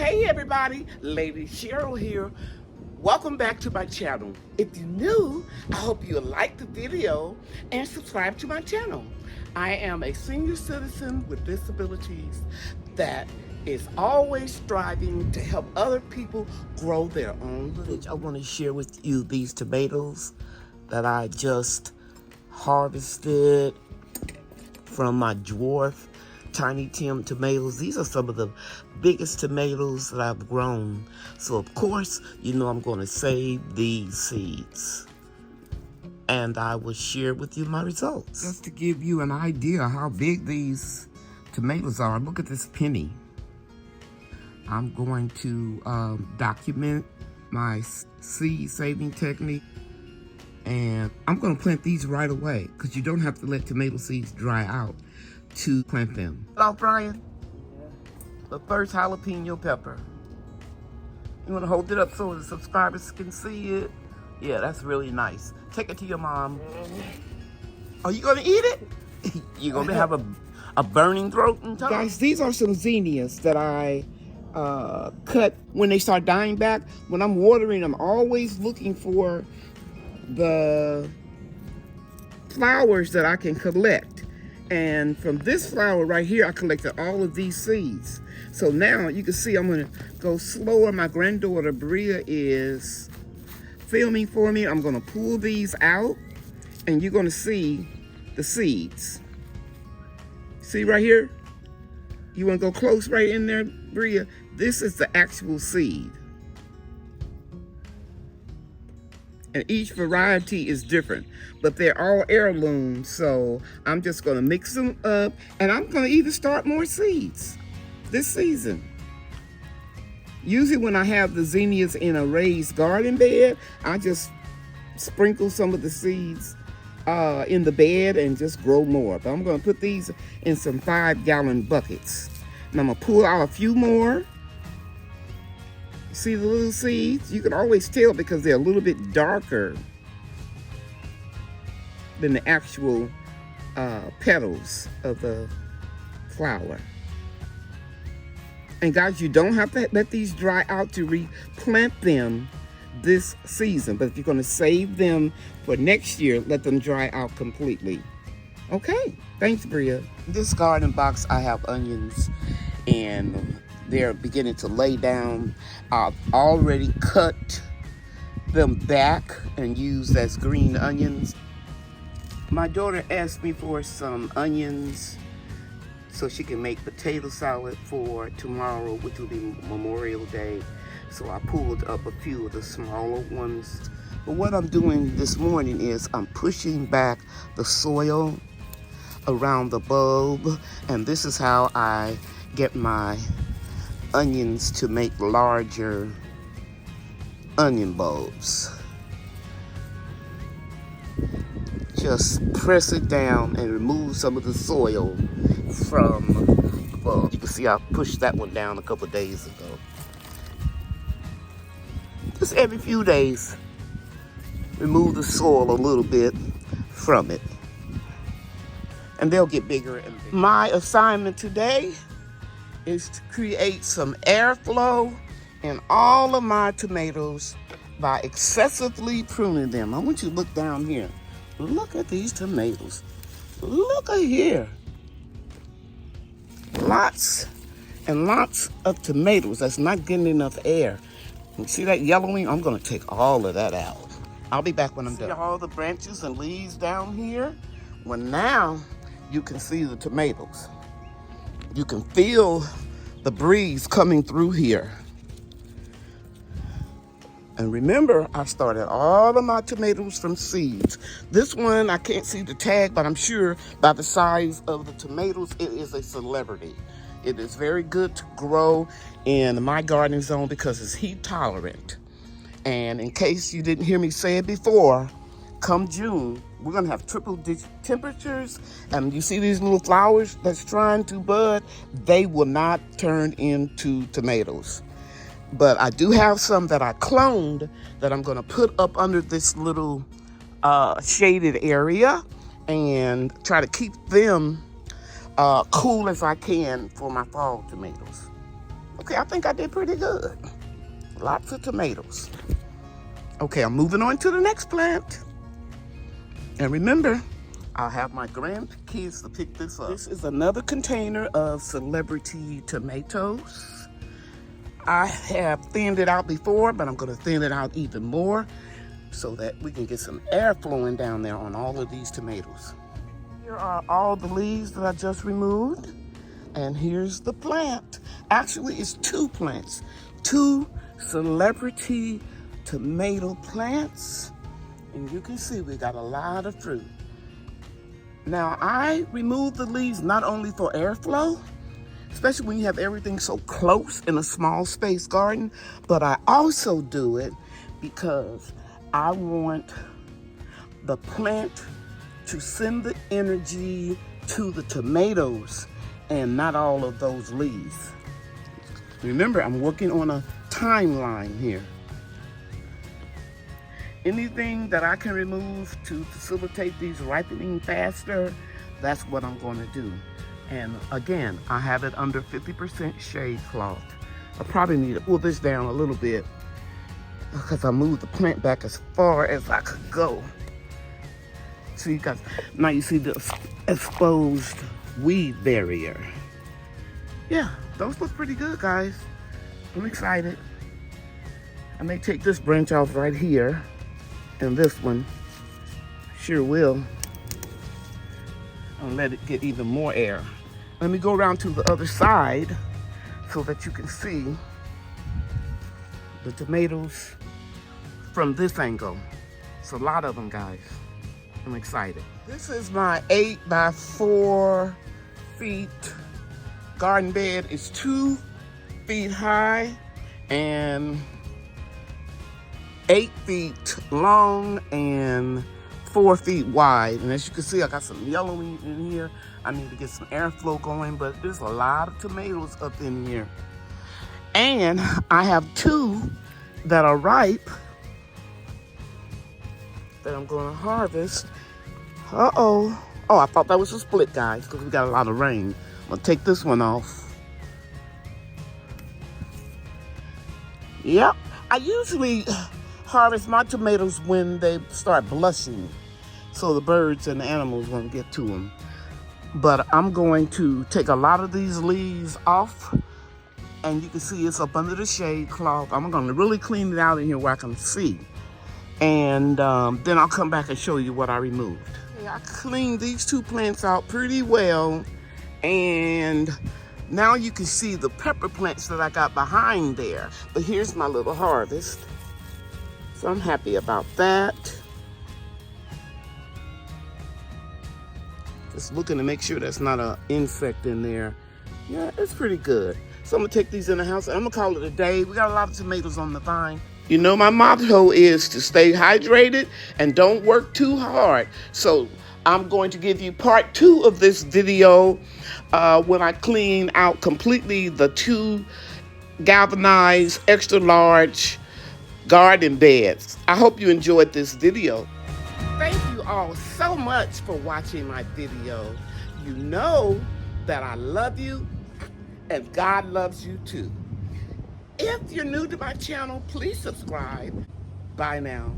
Hey everybody, Lady Cheryl here. Welcome back to my channel. If you're new, I hope you like the video and subscribe to my channel. I am a senior citizen with disabilities that is always striving to help other people grow their own food. I want to share with you these tomatoes that I just harvested from my dwarf Tiny Tim tomatoes. These are some of the biggest tomatoes that I've grown. So of course, you know I'm going to save these seeds. And I will share with you my results. Just to give you an idea how big these tomatoes are, look at this penny. I'm going to document my seed saving technique. And I'm going to plant these right away because you don't have to let tomato seeds dry out to plant them. Hello, Brian. Yeah. The first jalapeno pepper. You want to hold it up so the subscribers can see it? Yeah, that's really nice. Take it to your mom. Are you going to eat it? You're going to have a burning throat and tongue? Guys, these are some zinnias that I cut when they start dying back. When I'm watering, I'm always looking for the flowers that I can collect. And from this flower right here, I collected all of these seeds. So now you can see I'm gonna go slower. My granddaughter Bria is filming for me. I'm gonna pull these out and you're gonna see the seeds. See right here? You wanna go close right in there, Bria? This is the actual seed. And each variety is different, but they're all heirlooms. So I'm just gonna mix them up and I'm gonna even start more seeds this season. Usually when I have the zinnias in a raised garden bed, I just sprinkle some of the seeds in the bed and just grow more. But I'm gonna put these in some 5-gallon buckets. And I'm gonna pull out a few more. See the little seeds? You can always tell because they're a little bit darker than the actual petals of the flower. And guys, you don't have to let these dry out to replant them this season. But if you're going to save them for next year, let them dry out completely. Okay, thanks, Bria. In this garden box, I have onions and they're beginning to lay down. I've already cut them back and used as green onions. My daughter asked me for some onions so she can make potato salad for tomorrow, which will be Memorial Day. So I pulled up a few of the smaller ones. But what I'm doing this morning is I'm pushing back the soil around the bulb, and this is how I get my onions to make larger onion bulbs. Just press it down and remove some of the soil from the bulb. You can see I pushed that one down a couple days ago. Just every few days, remove the soil a little bit from it. And they'll get bigger and bigger. My assignment today is to create some airflow in all of my tomatoes by excessively pruning them. I want you to look down here. Look at these tomatoes. Look at here. Lots and lots of tomatoes that's not getting enough air. You see that yellowing? I'm gonna take all of that out. I'll be back when I'm done. See all the branches and leaves down here? Well, now you can see the tomatoes. You can feel the breeze coming through here. And remember, I started all of my tomatoes from seeds. This one, I can't see the tag, but I'm sure by the size of the tomatoes, it is a celebrity. It is very good to grow in my garden zone because it's heat tolerant. And in case you didn't hear me say it before, come June, we're gonna have triple-digit temperatures, and you see these little flowers that's trying to bud, they will not turn into tomatoes. But I do have some that I cloned that I'm gonna put up under this little shaded area and try to keep them cool as I can for my fall tomatoes. Okay, I think I did pretty good. Lots of tomatoes. Okay, I'm moving on to the next plant. And remember, I'll have my grandkids to pick this up. This is another container of celebrity tomatoes. I have thinned it out before, but I'm gonna thin it out even more so that we can get some air flowing down there on all of these tomatoes. Here are all the leaves that I just removed. And here's the plant. Actually, it's two plants. Two celebrity tomato plants. And you can see we got a lot of fruit. Now, I remove the leaves not only for airflow, especially when you have everything so close in a small space garden, but I also do it because I want the plant to send the energy to the tomatoes and not all of those leaves. Remember, I'm working on a timeline here. Anything that I can remove to facilitate these ripening faster, that's what I'm going to do. And again, I have it under 50% shade cloth. I probably need to pull this down a little bit because I moved the plant back as far as I could go. See, guys, now you see the exposed weed barrier. Yeah, those look pretty good, guys. I'm excited. I may take this branch off right here, and this one sure will. I'll let it get even more air. Let me go around to the other side so that you can see the tomatoes from this angle. It's a lot of them, guys. I'm excited. This is my 8 by 4 feet garden bed. It's 2 feet high and 8 feet long and 4 feet wide. And as you can see, I got some yellowing in here. I need to get some airflow going, but there's a lot of tomatoes up in here. And I have 2 that are ripe that I'm gonna harvest. Oh, I thought that was a split, guys, because we got a lot of rain. I'm gonna take this one off. Yep, I usually harvest my tomatoes when they start blushing, so the birds and the animals won't get to them. But I'm going to take a lot of these leaves off, and you can see it's up under the shade cloth. I'm gonna really clean it out in here where I can see. And then I'll come back and show you what I removed. Okay, I cleaned these 2 plants out pretty well, and now you can see the pepper plants that I got behind there. But here's my little harvest. So I'm happy about that. Just looking to make sure that's not an insect in there. Yeah, it's pretty good. So I'm gonna take these in the house and I'm gonna call it a day. We got a lot of tomatoes on the vine. You know, my motto is to stay hydrated and don't work too hard. So I'm going to give you part 2 of this video when I clean out completely the 2 galvanized extra large garden beds. I hope you enjoyed this video. Thank you all so much for watching my video. You know that I love you and God loves you too. If you're new to my channel, please subscribe. Bye now.